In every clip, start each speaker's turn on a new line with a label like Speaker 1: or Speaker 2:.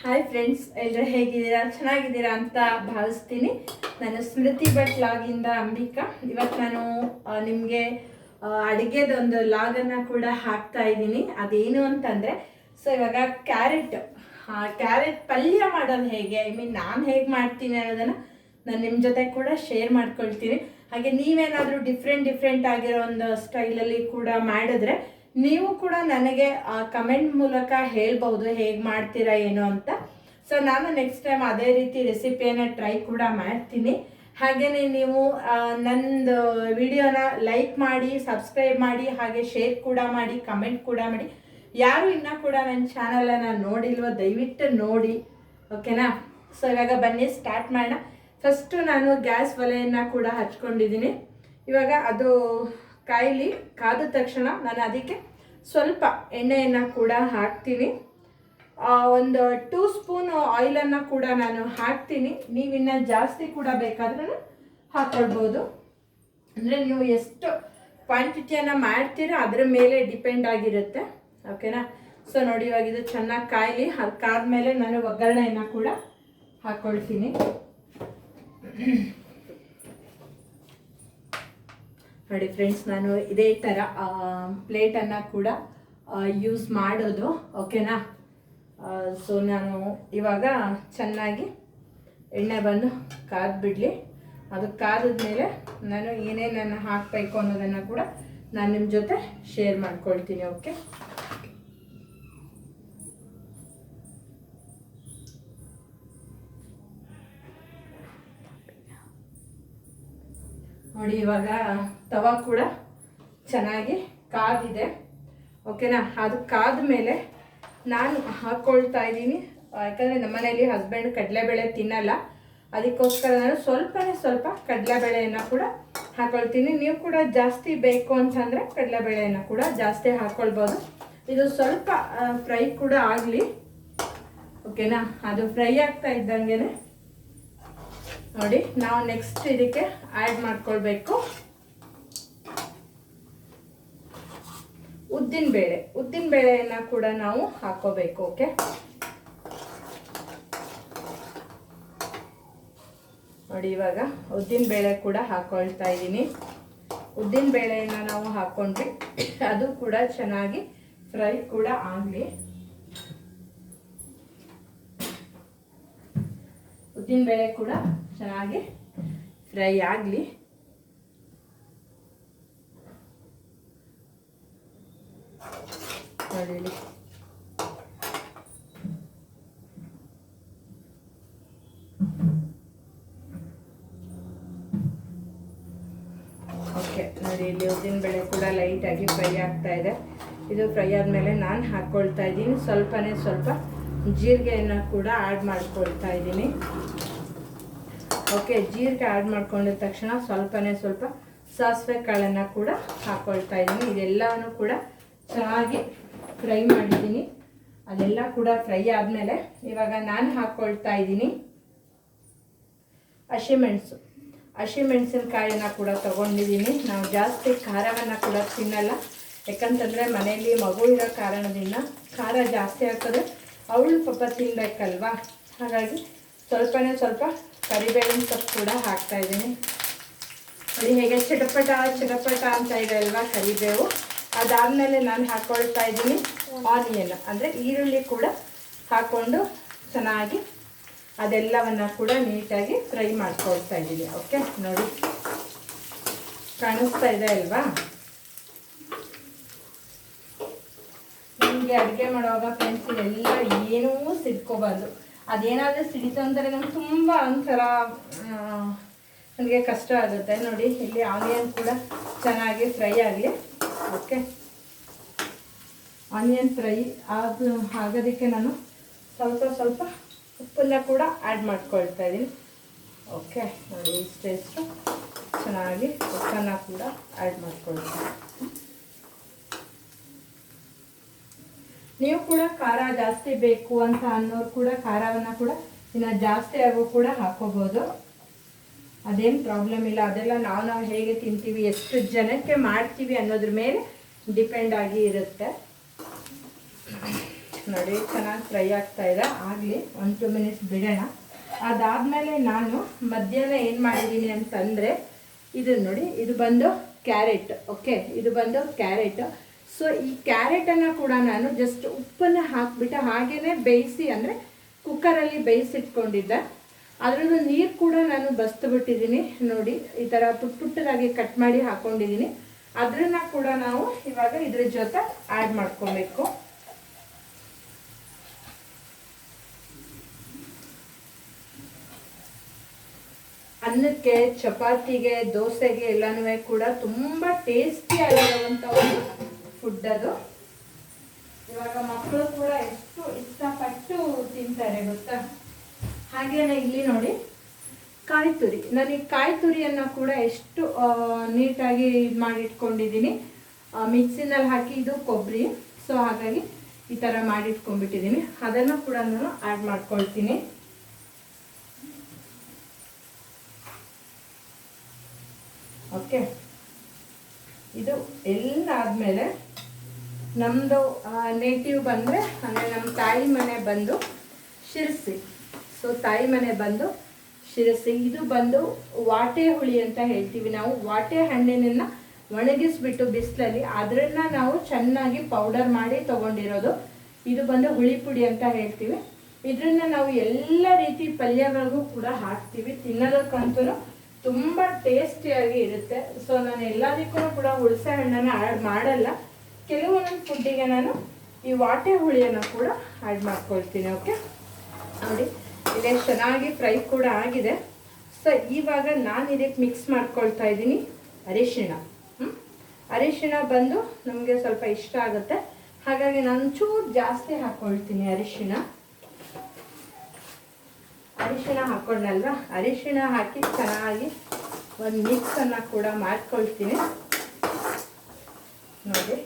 Speaker 1: Hi friends, ಎಲ್ಲರೂ ಹೇಗಿದ್ದೀರಾ? ಚೆನ್ನಾಗಿದ್ದೀರಾ ಅಂತ ಭಾವಿಸ್ತೀನಿ. ನಾನು ಸ್ಮೃತಿ ಭಟ್ ಲಾಗಿಂದ ಅಂಬಿಕಾ. ಇವತ್ತು ನಾನು ನಿಮಗೆ ಅಡುಗೆದೊಂದು ಲಾಗನ್ನು ಕೂಡ ಹಾಕ್ತಾ ಇದ್ದೀನಿ. ಅದೇನು ಅಂತಂದರೆ, ಸೊ ಇವಾಗ ಕ್ಯಾರೆಟ್ ಪಲ್ಯ ಮಾಡೋದು ಹೇಗೆ, ನಾನು ಹೇಗೆ ಮಾಡ್ತೀನಿ ಅನ್ನೋದನ್ನು ನಾನು ನಿಮ್ಮ ಜೊತೆ ಕೂಡ ಶೇರ್ ಮಾಡ್ಕೊಳ್ತೀನಿ. ಹಾಗೆ ನೀವೇನಾದರೂ ಡಿಫ್ರೆಂಟ್ ಆಗಿರೋ ಒಂದು ಸ್ಟೈಲಲ್ಲಿ ಕೂಡ ಮಾಡಿದ್ರೆ ನೀವು ಕೂಡ ನನಗೆ ಕಮೆಂಟ್ ಮೂಲಕ ಹೇಳ್ಬೋದು ಹೇಗೆ ಮಾಡ್ತೀರಾ ಏನು ಅಂತ. ಸೊ ನಾನು ನೆಕ್ಸ್ಟ್ ಟೈಮ್ ಅದೇ ರೀತಿ ರೆಸಿಪಿಯನ್ನು ಟ್ರೈ ಕೂಡ ಮಾಡ್ತೀನಿ. ಹಾಗೆಯೇ ನೀವು ನಂದು ವಿಡಿಯೋನ ಲೈಕ್ ಮಾಡಿ, ಸಬ್ಸ್ಕ್ರೈಬ್ ಮಾಡಿ, ಹಾಗೆ ಶೇರ್ ಕೂಡ ಮಾಡಿ, ಕಮೆಂಟ್ ಕೂಡ ಮಾಡಿ. ಯಾರು ಇನ್ನೂ ಕೂಡ ನನ್ನ ಚಾನಲನ್ನು ನೋಡಿಲ್ವೋ ದಯವಿಟ್ಟು ನೋಡಿ, ಓಕೆನಾ? ಸೊ ಇವಾಗ ಬನ್ನಿ ಸ್ಟಾರ್ಟ್ ಮಾಡೋಣ. ಫಸ್ಟು ನಾನು ಗ್ಯಾಸ್ ಒಲೆಯನ್ನು ಕೂಡ ಹಚ್ಕೊಂಡಿದ್ದೀನಿ. ಇವಾಗ ಅದು ಕಾದ ತಕ್ಷಣ ನಾನು ಅದಕ್ಕೆ ಸ್ವಲ್ಪ ಎಣ್ಣೆಯನ್ನು ಕೂಡ ಹಾಕ್ತೀನಿ. ಒಂದು 2 ಸ್ಪೂನ್ ಆಯಿಲನ್ನು ಕೂಡ ನಾನು ಹಾಕ್ತೀನಿ. ನೀವಿನ್ನು ಜಾಸ್ತಿ ಕೂಡ ಬೇಕಾದ್ರೂ ಹಾಕ್ಕೊಳ್ಬೋದು. ಅಂದರೆ ನೀವು ಎಷ್ಟು ಕ್ವಾಂಟಿಟಿಯನ್ನು ಮಾಡ್ತೀರೋ ಅದರ ಮೇಲೆ ಡಿಪೆಂಡ್ ಆಗಿರುತ್ತೆ, ಓಕೆನಾ? ಸೊ ನೋಡಿ, ಇವಾಗ ಇದು ಚೆನ್ನಾಗಿ ಕಾಯಲಿ. ಅದು ಕಾದ್ಮೇಲೆ ನಾನು ಒಗ್ಗರಣೆಯನ್ನು ಕೂಡ ಹಾಕ್ಕೊಳ್ತೀನಿ. ನೋಡಿ ಫ್ರೆಂಡ್ಸ್, ನಾನು ಇದೇ ಥರ ಪ್ಲೇಟನ್ನು ಕೂಡ ಯೂಸ್ ಮಾಡೋದು, ಓಕೆನಾ? ಸೊ ನಾನು ಇವಾಗ ಚೆನ್ನಾಗಿ ಎಣ್ಣೆ ಬಂದು ಕಾದ್ಬಿಡಲಿ. ಅದು ಕಾದಿದ್ಮೇಲೆ ನಾನು ಏನೇನನ್ನು ಹಾಕಬೇಕು ಅನ್ನೋದನ್ನು ಕೂಡ ನಾನು ನಿಮ್ಮ ಜೊತೆ ಶೇರ್ ಮಾಡ್ಕೊಳ್ತೀನಿ, ಓಕೆ? ನೋಡಿ, ಇವಾಗ ತವಾ ಕೂಡ ಚೆನ್ನಾಗಿ ಕಾದಿದೆ, ಓಕೆನಾ? ಅದು ಕಾದ ಮೇಲೆ ನಾನು ಹಾಕ್ಕೊಳ್ತಾ ಇದ್ದೀನಿ. ಯಾಕಂದರೆ ನಮ್ಮನೇಲಿ ಹಸ್ಬೆಂಡ್ ಕಡಲೆಬೇಳೆ ತಿನ್ನಲ್ಲ, ಅದಕ್ಕೋಸ್ಕರ ನಾನು ಸ್ವಲ್ಪ ಕಡಲೆಬೇಳೆಯನ್ನು ಕೂಡ ಹಾಕ್ಕೊಳ್ತೀನಿ. ನೀವು ಕೂಡ ಜಾಸ್ತಿ ಬೇಕು ಅಂತಂದರೆ ಕಡಲೆಬೇಳೆಯನ್ನು ಕೂಡ ಜಾಸ್ತಿ ಹಾಕ್ಕೊಳ್ಬೋದು. ಇದು ಸ್ವಲ್ಪ ಫ್ರೈ ಕೂಡ ಆಗಲಿ, ಓಕೆನಾ? ಅದು ಫ್ರೈ ಆಗ್ತಾ ಇದ್ದಂಗೆ ನೋಡಿ ನಾವು ನೆಕ್ಸ್ಟ್ ಇದಕ್ಕೆ ಆ್ಯಡ್ ಮಾಡ್ಕೊಳ್ಬೇಕು ಉದ್ದಿನ ಬೇಳೆಯನ್ನು ಕೂಡ ನಾವು ಹಾಕೋಬೇಕು, ಓಕೆ? ನೋಡಿ, ಇವಾಗ ಉದ್ದಿನ ಬೇಳೆ ಕೂಡ ಹಾಕೊಳ್ತಾ ಇದ್ದೀನಿ. ಉದ್ದಿನ ಬೇಳೆಯನ್ನು ನಾವು ಹಾಕ್ಕೊಂಡ್ರೆ ಅದು ಕೂಡ ಚೆನ್ನಾಗಿ ಫ್ರೈ ಕೂಡ ಆಗಲಿ. ಉದ್ದಿನ ಬೇಳೆ ಕೂಡ ಚೆನ್ನಾಗಿ ಫ್ರೈ ಆಗಲಿ. ನೋಡಿ, ಓಕೆ. ನೋಡಿ, ಇಲ್ಲಿ ಉದ್ದಿನ ಬೇಳೆ ಕೂಡ ಲೈಟಾಗಿ ಫ್ರೈ ಆಗ್ತಾ ಇದೆ. ಇದು ಫ್ರೈ ಆದಮೇಲೆ ನಾನು ಹಾಕ್ಕೊಳ್ತಾ ಇದ್ದೀನಿ ಸ್ವಲ್ಪ ಜೀರಿಗೆಯನ್ನು ಕೂಡ ಆ್ಯಡ್ ಮಾಡ್ಕೊಳ್ತಾ ಇದ್ದೀನಿ, ಓಕೆ? ಜೀರಿಗೆ ಆ್ಯಡ್ ಮಾಡ್ಕೊಂಡಿದ ತಕ್ಷಣ ಸ್ವಲ್ಪ ಸಾಸಿವೆ ಕಾಳನ್ನು ಕೂಡ ಹಾಕ್ಕೊಳ್ತಾ ಇದ್ದೀನಿ. ಇದೆಲ್ಲವೂ ಕೂಡ ಚೆನ್ನಾಗಿ ಫ್ರೈ ಮಾಡಿದ್ದೀನಿ. ಅದೆಲ್ಲ ಕೂಡ ಫ್ರೈ ಆದಮೇಲೆ ಇವಾಗ ನಾನು ಹಾಕ್ಕೊಳ್ತಾ ಇದ್ದೀನಿ ಹಸಿಮೆಣಸಿನಕಾಯಿನ ಕೂಡ ತೊಗೊಂಡಿದ್ದೀನಿ. ನಾವು ಜಾಸ್ತಿ ಖಾರವನ್ನು ಕೂಡ ತಿನ್ನಲ್ಲ, ಯಾಕಂತಂದರೆ ಮನೆಯಲ್ಲಿ ಮಗು ಇರೋ ಕಾರಣದಿಂದ ಖಾರ ಜಾಸ್ತಿ ಹಾಕಿದ್ರೆ ಅವಳು ಪಾಪ ತಿನ್ನಬೇಕಲ್ವಾ. ಹಾಗಾಗಿ ಸ್ವಲ್ಪ ಕರಿಬೇವಿನ ಸೊಪ್ಪು ಕೂಡ ಹಾಕ್ತಾ ಇದ್ದೀನಿ. ನೋಡಿ ಹೇಗೆ ಚಟಪಟ ಅಂತ ಇದೆ ಅಲ್ವಾ ಕರಿಬೇವು. ಅದಾದಮೇಲೆ ನಾನು ಹಾಕ್ಕೊಳ್ತಾ ಇದ್ದೀನಿ ಆನಿಯನ್, ಅಂದರೆ ಈರುಳ್ಳಿ ಕೂಡ ಹಾಕ್ಕೊಂಡು ಚೆನ್ನಾಗಿ ಅದೆಲ್ಲವನ್ನು ಕೂಡ ನೀಟಾಗಿ ಫ್ರೈ ಮಾಡ್ಕೊಳ್ತಾ ಇದ್ದೀನಿ, ಓಕೆ? ನೋಡಿ, ಕಾಣಿಸ್ತಾ ಇದೆ ಅಲ್ವಾ? ನಿಮಗೆ ಅಡುಗೆ ಮಾಡುವಾಗ ಫ್ರೆಂಡ್ಸ್ ಇದೆಲ್ಲ ಏನೂ ಸಿಡ್ಕೋಬಾರ್ದು. ಅದೇನಾದರೂ ಸಿಡಿತು ಅಂದರೆ ನಮ್ಗೆ ತುಂಬ ಒಂಥರ ನನಗೆ ಕಷ್ಟ ಆಗುತ್ತೆ. ನೋಡಿ, ಇಲ್ಲಿ ಆನಿಯನ್ ಕೂಡ ಚೆನ್ನಾಗಿ ಫ್ರೈ ಆಗಲಿ, ಓಕೆ? ಆನಿಯನ್ ಫ್ರೈ ಆಗೋದಕ್ಕೆ ನಾನು ಸ್ವಲ್ಪ ಉಪ್ಪನ್ನು ಕೂಡ ಆ್ಯಡ್ ಮಾಡ್ಕೊಳ್ತಾ ಇದ್ದೀನಿ, ಓಕೆ? ನೋಡಿ, ಇಷ್ಟು ಚೆನ್ನಾಗಿ ಉಪ್ಪನ್ನು ಕೂಡ ಆ್ಯಡ್ ಮಾಡ್ಕೊಳ್ತೀನಿ. ನೀವು ಕೂಡ ಖಾರ ಜಾಸ್ತಿ ಬೇಕು ಅಂತ ಅನ್ನೋರು ಕೂಡ ಖಾರವನ್ನು ಕೂಡ ಇನ್ನು ಜಾಸ್ತಿ ಆಗೋ ಕೂಡ ಹಾಕೋಬೋದು, ಅದೇನು ಪ್ರಾಬ್ಲಮ್ ಇಲ್ಲ. ಅದೆಲ್ಲ ನಾವು ಹೇಗೆ ತಿಂತೀವಿ, ಎಷ್ಟು ಜನಕ್ಕೆ ಮಾಡ್ತೀವಿ ಅನ್ನೋದ್ರ ಮೇಲೆ ಡಿಪೆಂಡ್ ಆಗಿ ಇರುತ್ತೆ. ನೋಡಿ ಚೆನ್ನಾಗಿ ಫ್ರೈ ಆಗ್ತಾ ಇದೆ. ಆಗಲಿ 1-2 ಮಿನಿಟ್ಸ್ ಬಿಡೋಣ. ಅದಾದಮೇಲೆ ನಾನು ಮಧ್ಯಾಹ್ನ ಏನು ಮಾಡಿದ್ದೀನಿ ಅಂತಂದರೆ ಇದು ನೋಡಿ, ಇದು ಬಂದು ಕ್ಯಾರೆಟ್. ಓಕೆ, ಇದು ಬಂದು ಕ್ಯಾರೆಟ್. ಸೊ ಈ ಕ್ಯಾರೆಟನ್ನು ಕೂಡ ನಾನು ಜಸ್ಟ್ ಉಪ್ಪನ್ನು ಹಾಕಿಬಿಟ್ಟು ಹಾಗೇ ಬೇಯಿಸಿ, ಅಂದರೆ ಕುಕ್ಕರಲ್ಲಿ ಬೇಯಿಸಿಟ್ಕೊಂಡಿದ್ದೆ. ಅದರದ್ದು ನೀರು ಕೂಡ ನಾನು ಬಸ್ತು ಬಿಟ್ಟಿದ್ದೀನಿ ನೋಡಿ. ಈ ಥರ ಪುಟ್ಟದಾಗಿ ಕಟ್ ಮಾಡಿ ಹಾಕ್ಕೊಂಡಿದ್ದೀನಿ. ಅದನ್ನು ಕೂಡ ನಾವು ಇವಾಗ ಇದ್ರ ಜೊತೆ ಆ್ಯಡ್ ಮಾಡ್ಕೊಬೇಕು. ಅನ್ನಕ್ಕೆ, ಚಪಾತಿಗೆ, ದೋಸೆಗೆ ಎಲ್ಲನೂ ಕೂಡ ತುಂಬ ಟೇಸ್ಟಿ ಆಗಿರುವಂಥ ಒಂದು ಫುಡ್ ಅದು. ಇವಾಗ ಮಕ್ಕಳು ಕೂಡ ಎಷ್ಟು ಇಷ್ಟಪಟ್ಟು ತಿಂತಾರೆ ಗೊತ್ತಾ. ಹಾಗೇನೆ ಇಲ್ಲಿ ನೋಡಿ ಕಾಯಿ ತುರಿ. ನನಗೆ ಕಾಯಿ ತುರಿಯನ್ನು ಕೂಡ ಎಷ್ಟು ನೀಟಾಗಿ ಇದು ಮಾಡಿಟ್ಕೊಂಡಿದ್ದೀನಿ. ಮಿಕ್ಸಿನಲ್ಲಿ ಹಾಕಿ, ಇದು ಕೊಬ್ಬರಿ. ಸೊ ಹಾಗಾಗಿ ಈ ಥರ ಮಾಡಿಟ್ಕೊಂಡ್ಬಿಟ್ಟಿದ್ದೀನಿ. ಅದನ್ನು ಕೂಡ ನಾನು ಆ್ಯಡ್ ಮಾಡ್ಕೊಳ್ತೀನಿ. ಓಕೆ, ಇದು ಎಲ್ಲ ಆದಮೇಲೆ ನಮ್ಮದು ನೇಟಿವ್ ಬಂದರೆ, ಅಂದರೆ ನಮ್ಮ ತಾಯಿ ಮನೆ ಬಂದು ಶಿರಸಿ. ಸೊ ತಾಯಿ ಮನೆ ಬಂದು ಶಿರಸಿ. ಇದು ಬಂದು ವಾಟೆ ಹುಳಿ ಅಂತ ಹೇಳ್ತೀವಿ ನಾವು. ವಾಟೆ ಹಣ್ಣಿನನ್ನು ಒಣಗಿಸ್ಬಿಟ್ಟು ಬಿಸಿಲಲ್ಲಿ ಅದನ್ನು ನಾವು ಚೆನ್ನಾಗಿ ಪೌಡರ್ ಮಾಡಿ ತೊಗೊಂಡಿರೋದು. ಇದು ಬಂದು ಹುಳಿ ಪುಡಿ ಅಂತ ಹೇಳ್ತೀವಿ. ಇದನ್ನು ನಾವು ಎಲ್ಲ ರೀತಿ ಪಲ್ಯಗಳಿಗೂ ಕೂಡ ಹಾಕ್ತೀವಿ. ತಿನ್ನೋದಕ್ಕಂತೂ ತುಂಬ ಟೇಸ್ಟಿಯಾಗಿ ಇರುತ್ತೆ. ಸೊ ನಾನು ಎಲ್ಲದಕ್ಕೂ ಕೂಡ ಹುಣಸೆ ಹಣ್ಣನ್ನು ಆ್ಯಡ್ ಮಾಡಲ್ಲ. ಕೆಲವೊಂದೊಂದು ಫುಡ್ಡಿಗೆ ನಾನು ಈ ವಾಟೆ ಹುಳಿಯನ್ನು ಕೂಡ ಆ್ಯಡ್ ಮಾಡ್ಕೊಳ್ತೀನಿ. ಓಕೆ ನೋಡಿ, ಇಲ್ಲೇ ಚೆನ್ನಾಗಿ ಫ್ರೈ ಕೂಡ ಆಗಿದೆ. ಸೊ ಇವಾಗ ನಾನು ಇದಕ್ಕೆ ಮಿಕ್ಸ್ ಮಾಡ್ಕೊಳ್ತಾ ಇದ್ದೀನಿ ಅರಿಶಿಣ. ಅರಿಶಿಣ ಬಂದು ನಮಗೆ ಸ್ವಲ್ಪ ಇಷ್ಟ ಆಗುತ್ತೆ, ಹಾಗಾಗಿ ನಾನು ಚೂರು ಜಾಸ್ತಿ ಹಾಕ್ಕೊಳ್ತೀನಿ ಅರಿಶಿಣ. ಹಾಕ್ಕೊಂಡಲ್ವ, ಅರಿಶಿಣ ಹಾಕಿ ಚೆನ್ನಾಗಿ ಒಂದು ಮಿಕ್ಸನ್ನು ಕೂಡ ಮಾಡ್ಕೊಳ್ತೀನಿ ನೋಡಿ.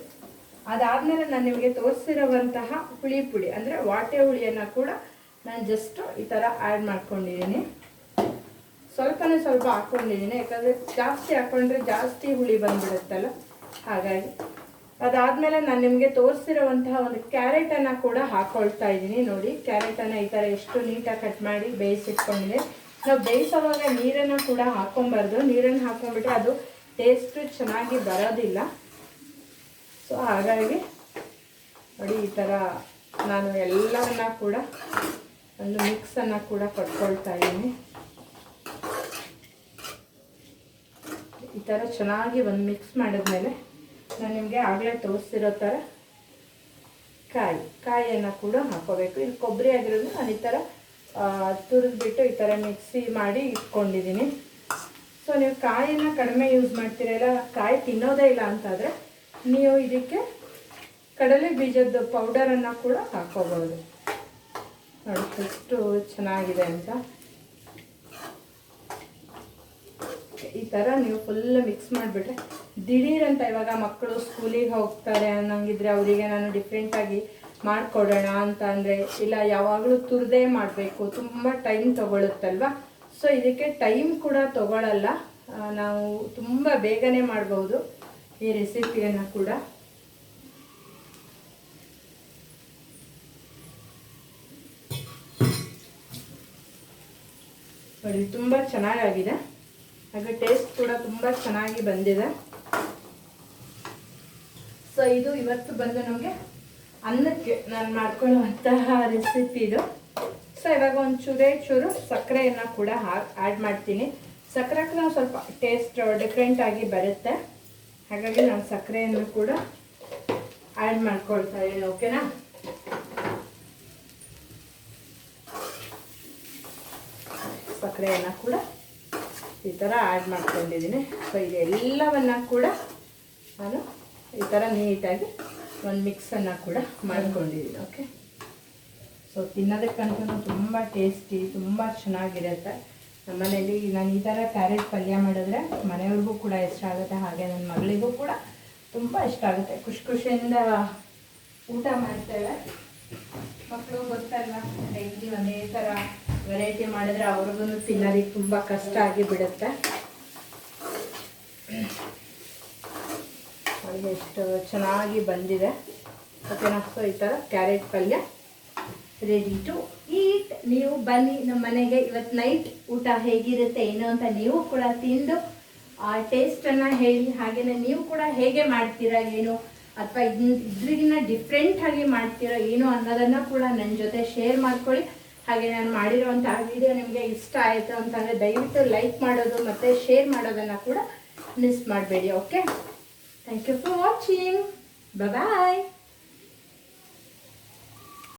Speaker 1: ಅದಾದಮೇಲೆ ನಾನು ನಿಮಗೆ ತೋರಿಸಿರುವಂತಹ ಹುಳಿ ಪುಡಿ, ಅಂದರೆ ವಾಟೆ ಹುಳಿಯನ್ನು ಕೂಡ ನಾನು ಜಸ್ಟು ಈ ಥರ ಆ್ಯಡ್ ಮಾಡ್ಕೊಂಡಿದ್ದೀನಿ. ಸ್ವಲ್ಪ ಹಾಕ್ಕೊಂಡಿದ್ದೀನಿ, ಯಾಕಂದರೆ ಜಾಸ್ತಿ ಹಾಕ್ಕೊಂಡ್ರೆ ಜಾಸ್ತಿ ಹುಳಿ ಬಂದುಬಿಡುತ್ತಲ್ಲ, ಹಾಗಾಗಿ. ಅದಾದಮೇಲೆ ನಾನು ನಿಮಗೆ ತೋರಿಸಿರುವಂತಹ ಒಂದು ಕ್ಯಾರೆಟನ್ನು ಕೂಡ ಹಾಕ್ಕೊಳ್ತಾ ಇದ್ದೀನಿ ನೋಡಿ. ಕ್ಯಾರೆಟನ್ನು ಈ ಥರ ಎಷ್ಟು ನೀಟಾಗಿ ಕಟ್ ಮಾಡಿ ಬೇಯಿಸಿಟ್ಕೊಂಡಿದೆ. ನಾವು ಬೇಯಿಸೋವಾಗ ನೀರನ್ನು ಕೂಡ ಹಾಕ್ಕೊಬಾರ್ದು. ನೀರನ್ನು ಹಾಕ್ಕೊಂಡ್ಬಿಟ್ರೆ ಅದು ಟೇಸ್ಟು ಚೆನ್ನಾಗಿ ಬರೋದಿಲ್ಲ. ಸೊ ಹಾಗಾಗಿ ನೋಡಿ, ಈ ಥರ ನಾನು ಎಲ್ಲವನ್ನ ಕೂಡ ಒಂದು ಮಿಕ್ಸನ್ನು ಕೂಡ ಕೊಟ್ಕೊಳ್ತಾ ಇದ್ದೀನಿ. ಈ ಥರ ಚೆನ್ನಾಗಿ ಒಂದು ಮಿಕ್ಸ್ ಮಾಡಿದ್ಮೇಲೆ ನಾನು ನಿಮಗೆ ಆಗಲೇ ತೋರಿಸ್ತಿರೋ ಥರ ಕಾಯಿಯನ್ನು ಕೂಡ ಹಾಕೋಬೇಕು. ಇದು ಕೊಬ್ಬರಿ ಆಗಿರೋದು ನಾನು ಈ ಥರ ತುರಿದ್ಬಿಟ್ಟು ಈ ಥರ ಮಿಕ್ಸಿ ಮಾಡಿ ಇಟ್ಕೊಂಡಿದ್ದೀನಿ. ಸೊ ನೀವು ಕಾಯಿಯನ್ನು ಕಡಿಮೆ ಯೂಸ್ ಮಾಡ್ತೀರಲ್ಲ, ಕಾಯಿ ತಿನ್ನೋದೇ ಇಲ್ಲ ಅಂತಾದರೆ ನೀವು ಇದಕ್ಕೆ ಕಡಲೆ ಬೀಜದ ಪೌಡರನ್ನು ಕೂಡ ಹಾಕೋಬಹುದು. ನೋಡಿ ಎಷ್ಟು ಚೆನ್ನಾಗಿದೆ ಅಂತ. ಈ ಥರ ನೀವು ಫುಲ್ ಮಿಕ್ಸ್ ಮಾಡಿಬಿಟ್ರೆ ದಿಢೀರಂತ ಇವಾಗ ಮಕ್ಕಳು ಸ್ಕೂಲಿಗೆ ಹೋಗ್ತಾರೆ ಅನ್ನಂಗಿದ್ರೆ ಅವರಿಗೆ ನಾನು ಡಿಫ್ರೆಂಟಾಗಿ ಮಾಡಿಕೊಡೋಣ ಅಂತ ಅಂದರೆ, ಇಲ್ಲ ಯಾವಾಗಲೂ ತುರಿದೇ ಮಾಡಬೇಕು, ತುಂಬ ಟೈಮ್ ತೊಗೊಳುತ್ತಲ್ವ. ಸೊ ಇದಕ್ಕೆ ಟೈಮ್ ಕೂಡ ತೊಗೊಳ್ಳಲ್ಲ, ನಾವು ತುಂಬ ಬೇಗನೆ ಮಾಡ್ಬೋದು ಈ ರೆಸಿಪಿಯನ್ನು ಕೂಡ. ನೋಡಿ ತುಂಬ ಚೆನ್ನಾಗಾಗಿದೆ, ಹಾಗೆ ಟೇಸ್ಟ್ ಕೂಡ ತುಂಬ ಚೆನ್ನಾಗಿ ಬಂದಿದೆ. ಸೊ ಇದು ಇವತ್ತು ಬಂದು ನಮಗೆ ಅನ್ನಕ್ಕೆ ನಾನು ಮಾಡ್ಕೊಳ್ಳುವಂತಹ ರೆಸಿಪಿ ಇದು. ಸೊ ಇವಾಗ ಒಂದು ಚೂರು ಸಕ್ಕರೆಯನ್ನು ಕೂಡ ಆ್ಯಡ್ ಮಾಡ್ತೀನಿ. ಸಕ್ಕರೆಗೆ ನಾವು ಸ್ವಲ್ಪ ಟೇಸ್ಟ್ ಡಿಫ್ರೆಂಟಾಗಿ ಬರುತ್ತೆ, ಹಾಗಾಗಿ ನಾನು ಸಕ್ಕರೆಯನ್ನು ಕೂಡ ಆ್ಯಡ್ ಮಾಡ್ಕೊಳ್ತಾ ಇದ್ದೀನಿ. ಓಕೆನಾ? ಸಕ್ಕರೆಯನ್ನು ಕೂಡ ಈ ಥರ ಆ್ಯಡ್ ಮಾಡ್ಕೊಂಡಿದ್ದೀನಿ. ಸೊ ಇದೆಲ್ಲವನ್ನು ಕೂಡ ನಾನು ಈ ಥರ ನೀಟಾಗಿ ಒಂದು ಮಿಕ್ಸನ್ನು ಕೂಡ ಮಾಡ್ಕೊಂಡಿದ್ದೀನಿ. ಓಕೆ, ಸೊ ತಿನ್ನೋದಕ್ಕಂತೂ ತುಂಬ ಟೇಸ್ಟಿ, ತುಂಬ ಚೆನ್ನಾಗಿರುತ್ತೆ. ನಮ್ಮ ಮನೇಲಿ ನಾನು ಈ ಥರ ಕ್ಯಾರೆಟ್ ಪಲ್ಯ ಮಾಡಿದ್ರೆ ಮನೆಯವ್ರಿಗೂ ಕೂಡ ಇಷ್ಟ ಆಗುತ್ತೆ, ಹಾಗೆ ನನ್ನ ಮಗಳಿಗೂ ಕೂಡ ತುಂಬ ಇಷ್ಟ ಆಗುತ್ತೆ. ಖುಷಿಯಿಂದ ಊಟ ಮಾಡ್ತೇವೆ. ಮಕ್ಕಳು ಗೊತ್ತಲ್ಲ, ಡೈಲಿ ಒಂದೇ ಥರ ವೆರೈಟಿ ಮಾಡಿದ್ರೆ ಅವ್ರಿಗೂ ತಿನ್ನೋದಕ್ಕೆ ತುಂಬ ಕಷ್ಟ ಆಗಿಬಿಡುತ್ತೆ. ಅವ್ರಿಗೆ ಎಷ್ಟು ಚೆನ್ನಾಗಿ ಬಂದಿದೆ. ಓಕೆನಾ. ಸೊ ಈ ಥರ ಕ್ಯಾರೆಟ್ ಪಲ್ಯ ರೆಡಿ ಟು ಈಟ್. ನೀವು ಬನ್ನಿ ನಮ್ಮ ಮನೆಗೆ. ಇವತ್ತು ನೈಟ್ ಊಟ ಹೇಗಿರುತ್ತೆ ಏನು ಅಂತ ನೀವು ಕೂಡ ತಿಂದು ಆ ಟೇಸ್ಟನ್ನು ಹೇಳಿ. ಹಾಗೆಯೇ ನೀವು ಕೂಡ ಹೇಗೆ ಮಾಡ್ತೀರಾ ಏನು, ಅಥವಾ ಇದ್ರಿಗಿನ್ನ ಡಿಫ್ರೆಂಟಾಗಿ ಮಾಡ್ತೀರಾ ಏನು ಅನ್ನೋದನ್ನು ಕೂಡ ನನ್ನ ಜೊತೆ ಶೇರ್ ಮಾಡ್ಕೊಳ್ಳಿ. ಹಾಗೆ ನಾನು ಮಾಡಿರೋವಂಥ ವಿಡಿಯೋ ನಿಮಗೆ ಇಷ್ಟ ಆಯಿತು ಅಂತಂದರೆ ದಯವಿಟ್ಟು ಲೈಕ್ ಮಾಡೋದು ಮತ್ತು ಶೇರ್ ಮಾಡೋದನ್ನು ಕೂಡ ಮಿಸ್ ಮಾಡಬೇಡಿ. Okay, thank you for watching. Bye.